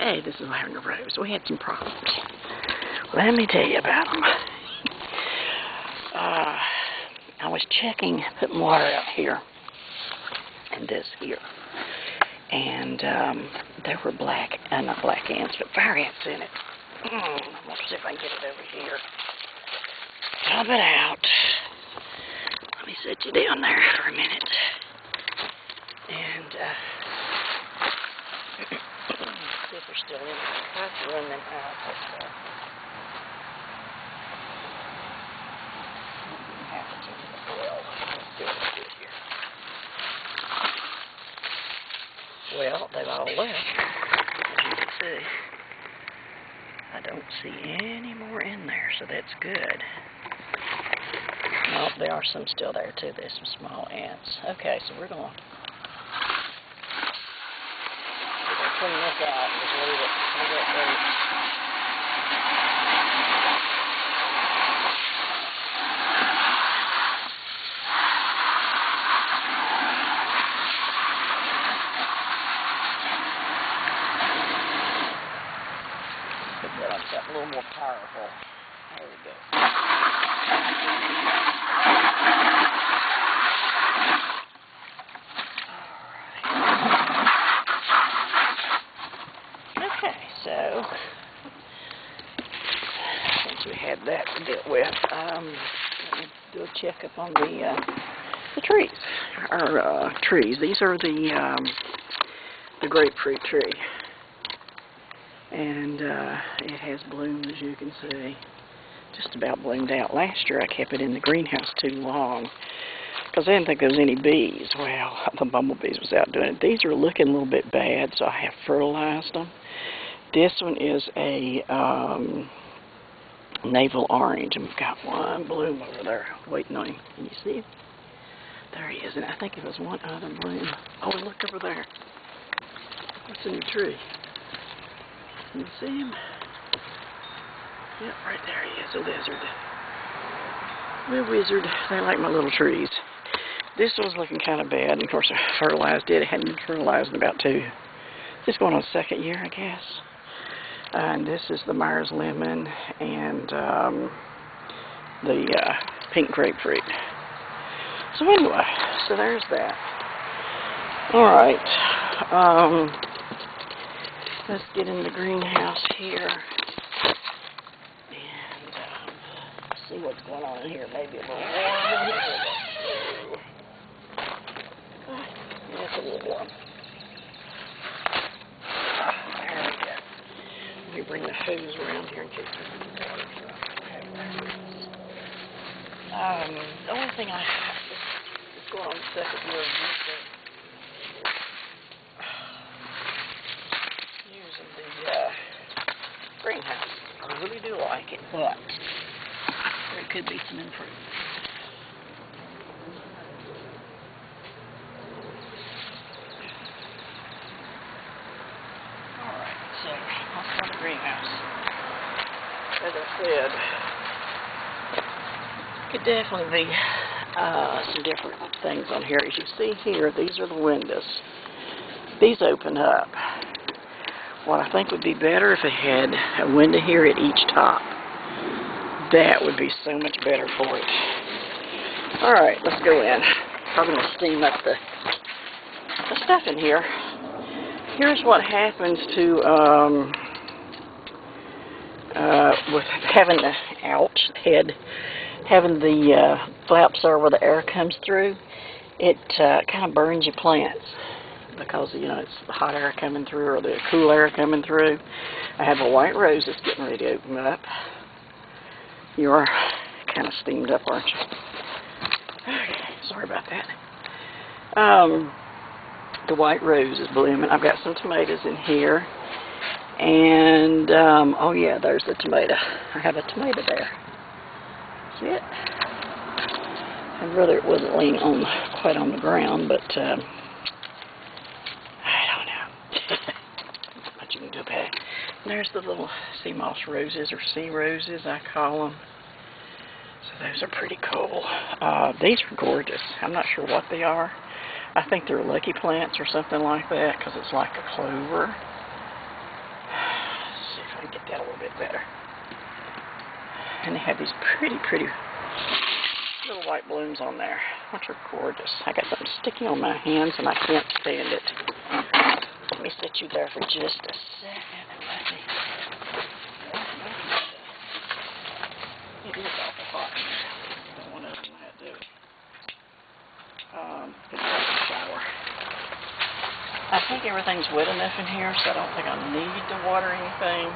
Hey, this is Lavender Rose. We had some problems. Let me tell you about them. I was putting water out here, and this here. And there were not black ants, but fire ants in it. Let's see if I can get it over here. Dump it out. Let me set you down there for a minute. And see if they're still in there. I have to run them out. But, well, they've all left, as you can see. I don't see any more in there, so that's good. No, there are some still there, too. There's some small ants. Okay, so we're going to clean this out and just leave it. Put that on something a little more powerful. There we go. Okay, so since we had that to deal with, let me do a checkup on the trees. Our trees. These are the grapefruit tree. And it has bloomed, as you can see. Just about bloomed out. Last year I kept it in the greenhouse too long because I didn't think there was any bees. Well, the bumblebees was out doing it. These are looking a little bit bad, so I have fertilized them. This one is a navel orange, and we've got one bloom over there waiting on him. Can you see him? There he is, and I think it was one other bloom. Oh, and look over there. What's in the tree? Can you see him? Yep, right there he is, a lizard. A wizard. They like my little trees. This one's looking kind of bad, and of course I fertilized it. It hadn't been fertilized in about this going on second year, I guess. And this is the Myers lemon and the pink grapefruit. So anyway, so there's that. Alright. Let's get in the greenhouse here and see what's going on in here. Maybe a little warm in here. Yeah, it's a little warm. There we go. Let me bring the hose around here in case there's any water. The only thing that's going on the second year of greenhouse. I really do like it, but there could be some improvement. Alright, so let's go to the greenhouse. As I said, could definitely be some different things on here. As you see here, these are the windows. These open up. What I think would be better if it had a window here at each top. That would be so much better for it. Alright, let's go in. Probably going to steam up the stuff in here. Here's what happens to with having the having the flaps there where the air comes through. It kind of burns your plants, because, you know, it's the hot air coming through or the cool air coming through. I have a white rose that's getting ready to open up. You are kind of steamed up, aren't you? Okay, sorry about that. The white rose is blooming. I've got some tomatoes in here. And, oh yeah, there's the tomato. I have a tomato there. See it? I'd rather it wasn't laying quite on the ground, but you can do about it. And there's the little sea moss roses, or sea roses, I call them. So those are pretty cool. These are gorgeous. I'm not sure what they are. I think they're lucky plants or something like that, because it's like a clover. that a little bit better. And they have these pretty little white blooms on there, which are gorgeous. I got something sticky on my hands and I can't stand it. Let me sit you there for just a second and let me... It is awful hot. One of them I had to do it. It's like a shower. I think everything's wet enough in here, so I don't think I need to water anything.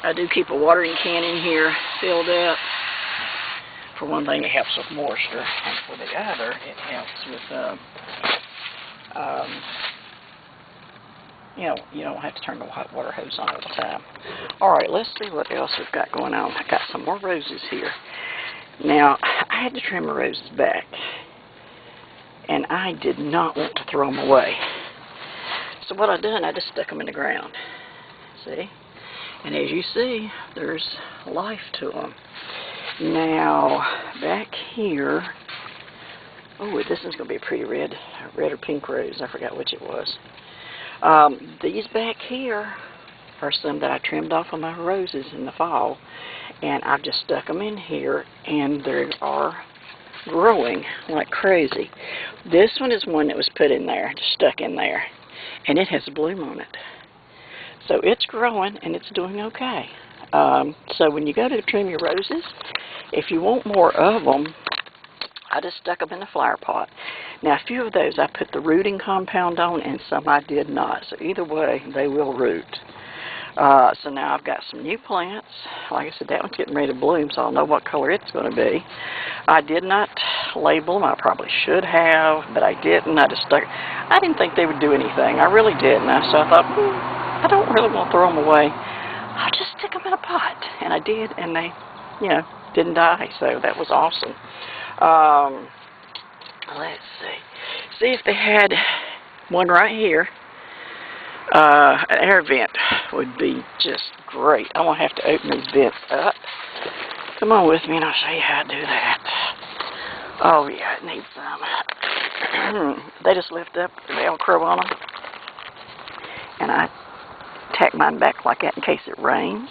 I do keep a watering can in here filled up. For one thing, it helps with moisture, and for the other, it helps with, you don't have to turn the hot water hose on all the time. Alright, let's see what else we've got going on. I got some more roses here. Now, I had to trim the roses back, and I did not want to throw them away. So what I done, I just stuck them in the ground. See? And as you see, there's life to them. Now, back here, oh, this is going to be a pretty red or pink rose. I forgot which it was. These back here are some that I trimmed off of my roses in the fall, and I've just stuck them in here, and they are growing like crazy. This one is one that was put in there, just stuck in there, and it has a bloom on it. So it's growing, and it's doing okay. So when you go to trim your roses, if you want more of them, I just stuck them in the flower pot. Now, a few of those I put the rooting compound on, and some I did not. So either way, they will root. So now I've got some new plants. Like I said, that one's getting ready to bloom, so I'll know what color it's going to be. I did not label them. I probably should have, but I didn't. I just stuck. I didn't think they would do anything. I really didn't. So I thought, I don't really want to throw them away. I'll just stick them in a pot. And I did, and they, didn't die. So that was awesome. Let's see. See if they had one right here. An air vent would be just great. I'm going to have to open these vents up. Come on with me and I'll show you how to do that. Oh yeah, it needs some. They just lift up the Velcro on them. And I tack mine back like that in case it rains.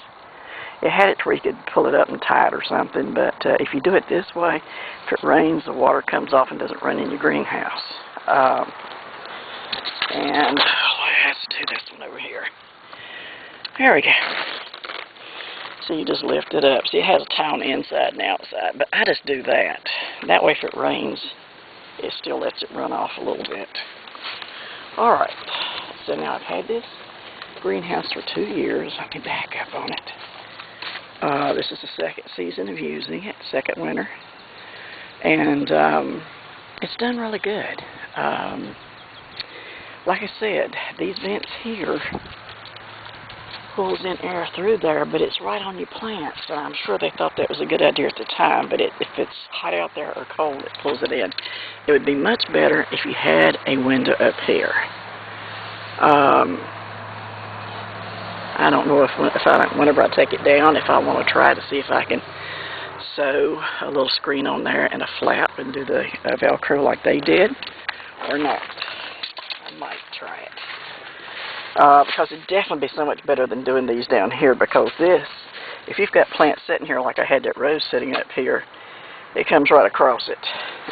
It had it to where you could pull it up and tie it or something, but if you do it this way, if it rains, the water comes off and doesn't run in your greenhouse. And let's do this one over here. There we go. So you just lift it up. See, it has a tie on the inside and outside, but I just do that. That way, if it rains, it still lets it run off a little bit. All right. So now I've had this greenhouse for 2 years. Let me back up on it. This is the second season of using it, second winter. And it's done really good. Like I said, these vents here pulls in air through there, but it's right on your plants. And I'm sure they thought that was a good idea at the time, but if it's hot out there or cold, it pulls it in. It would be much better if you had a window up here. I don't know whenever I take it down, if I want to try to see if I can sew a little screen on there and a flap and do the Velcro like they did, or not. I might try it. Because it'd definitely be so much better than doing these down here, because this, if you've got plants sitting here like I had that rose sitting up here, it comes right across it,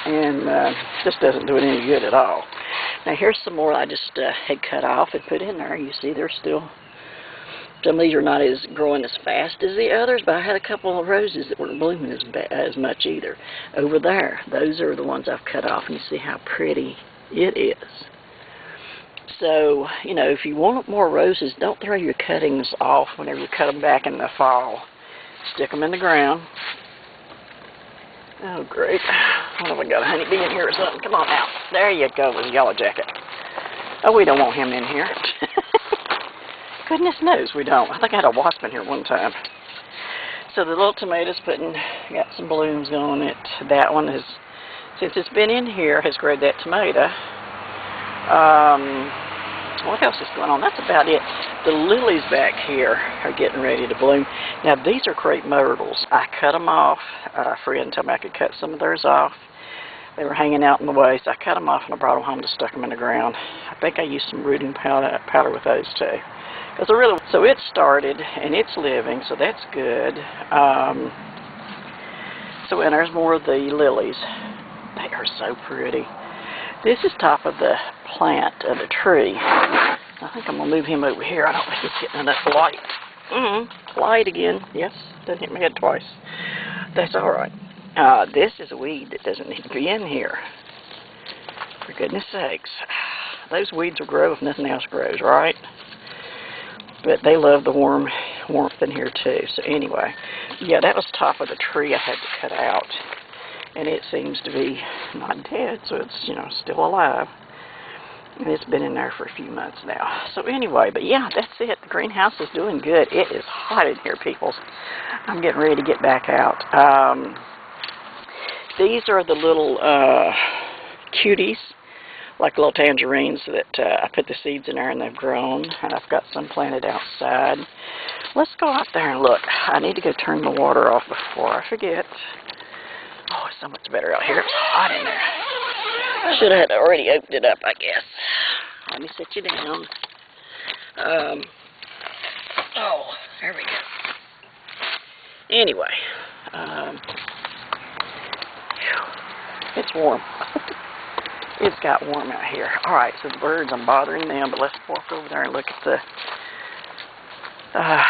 and just doesn't do it any good at all. Now here's some more I just had cut off and put in there. You see they're still, some of these are not as growing as fast as the others, but I had a couple of roses that weren't blooming as much either. Over there, those are the ones I've cut off, and you see how pretty it is. So, if you want more roses, don't throw your cuttings off whenever you cut them back in the fall. Stick them in the ground. Oh, great. What have I got, a honeybee in here or something? Come on out. There you go with the yellow jacket. Oh, we don't want him in here. Goodness knows we don't. I think I had a wasp in here one time. So the little tomato's got some blooms on it. That one is, since it's been in here, has growed that tomato. What else is going on? That's about it. The lilies back here are getting ready to bloom. Now, these are crepe myrtles. I cut them off. A friend told me I could cut some of theirs off. They were hanging out in the way, so I cut them off and I brought them home and stuck them in the ground. I think I used some rooting powder with those too, So it started, and it's living, so that's good. So, and there's more of the lilies. They are so pretty. This is top of the plant of the tree. I think I'm going to move him over here. I don't think he's getting enough light. Light again. Yes, doesn't hit my head twice. That's all right. This is a weed that doesn't need to be in here. For goodness sakes. Those weeds will grow if nothing else grows, right? But they love the warmth in here too. So anyway, yeah, that was top of the tree I had to cut out. And it seems to be not dead, so it's, you know, still alive. And it's been in there for a few months now. So anyway, but yeah, that's it. The greenhouse is doing good. It is hot in here, people. I'm getting ready to get back out. These are the little cuties, like little tangerines that I put the seeds in there and they've grown. And I've got some planted outside. Let's go out there and look. I need to go turn the water off before I forget. Oh, it's so much better out here. It's hot in there. Should have already opened it up, I guess. Let me sit you down. Oh, there we go. Anyway, it's warm. It's got warm out here. All right, so the birds, I'm bothering them, but let's walk over there and look at the...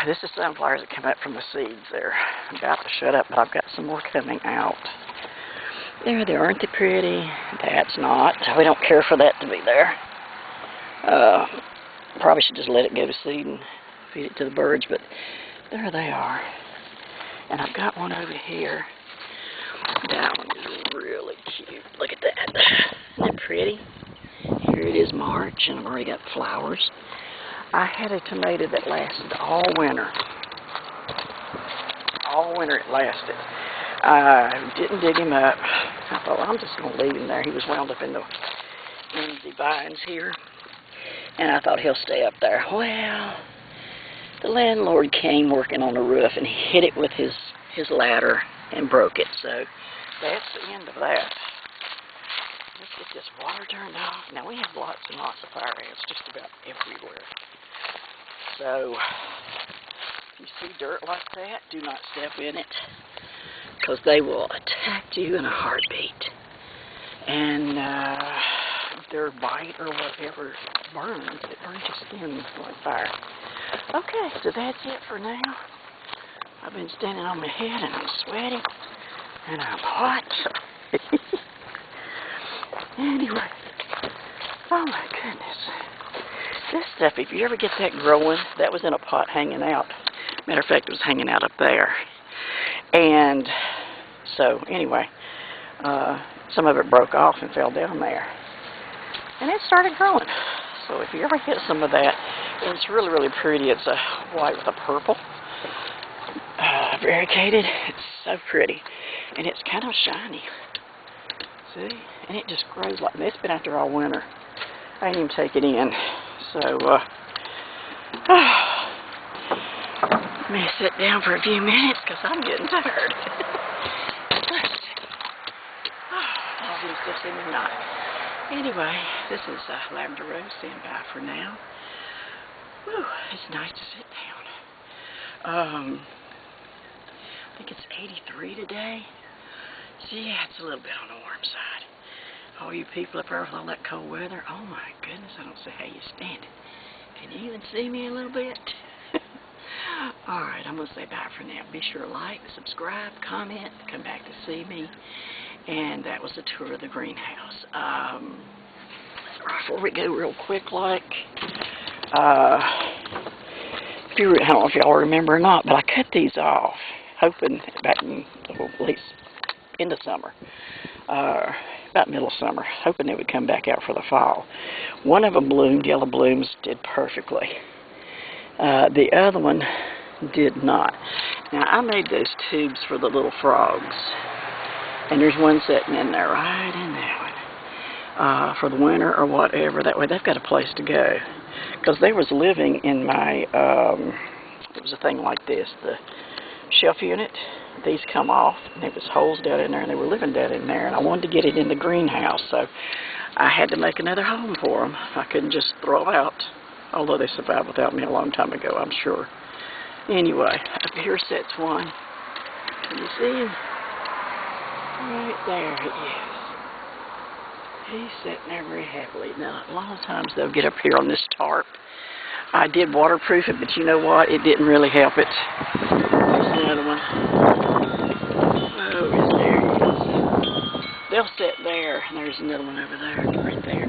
this is sunflowers that come up from the seeds there. I'm about to shut up, but I've got some more coming out. There they are. Aren't they pretty? That's not. We don't care for that to be there. Probably should just let it go to seed and feed it to the birds, but there they are. And I've got one over here. That one is really cute. Look at that. Isn't that pretty? Here it is March, and I've already got flowers. I had a tomato that lasted all winter. All winter it lasted. I didn't dig him up. I thought, well, I'm just going to leave him there. He was wound up in the vines here. And I thought he'll stay up there. Well, the landlord came working on the roof and he hit it with his ladder and broke it. So that's the end of that. Let's get this water turned off. Now we have lots and lots of fire ants just about everywhere. So if you see dirt like that, do not step in it, because they will attack you in a heartbeat. And their bite or whatever burns. It burns your skin like fire. Okay, so that's it for now. I've been standing on my head and I'm sweaty and I'm hot. Anyway, oh my goodness. This stuff, if you ever get that growing, that was in a pot hanging out. Matter of fact, it was hanging out up there. And so, anyway, some of it broke off and fell down there. And it started growing. So if you ever hit some of that, and it's really, really pretty. It's a white with a purple. Variegated. It's so pretty. And it's kind of shiny. See? And it just grows like this. It's been out there all winter. I didn't even take it in. So, let me sit down for a few minutes because I'm getting tired. I'll do this in the night. Anyway, this is Lavender Rose saying bye for now. Whew, it's nice to sit down. I think it's 83 today. So yeah, it's a little bit on the warm side. All you people up there with all that cold weather, oh my goodness, I don't see how you stand it. Can you even see me a little bit? Alright, I'm going to say bye for now. Be sure to like, subscribe, comment, come back to see me. And that was a tour of the greenhouse. Before we go real quick, like, I don't know if y'all remember or not, but I cut these off, hoping back in, at least in the summer, about middle of summer, hoping they would come back out for the fall. One of them bloomed, yellow blooms, did perfectly. The other one did not. Now, I made those tubes for the little frogs. And there's one sitting in there, right in that one, for the winter or whatever. That way they've got a place to go. Because they was living in my, it was a thing like this, the shelf unit. These come off, and there was holes down in there, and they were living down in there. And I wanted to get it in the greenhouse, so I had to make another home for them. I couldn't just throw them out. Although they survived without me a long time ago, I'm sure. Anyway, up here sits one. Can you see him? Right there he is. He's sitting there very happily. Now, a lot of times they'll get up here on this tarp. I did waterproof it, but you know what? It didn't really help it. There's another one. Oh, there he is. They'll sit there, and there's another one over there, right there.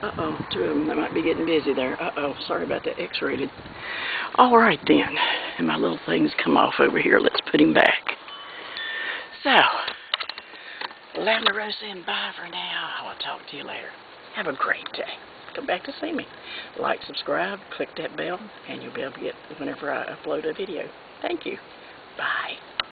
Uh-oh, two of them. They might be getting busy there. Uh-oh, sorry about that, X-rated. All right, then. And my little things come off over here. Let's put him back. So, Lavender Rose saying bye for now. I will talk to you later. Have a great day. Come back to see me. Like, subscribe, click that bell, and you'll be able to get whenever I upload a video. Thank you. Bye.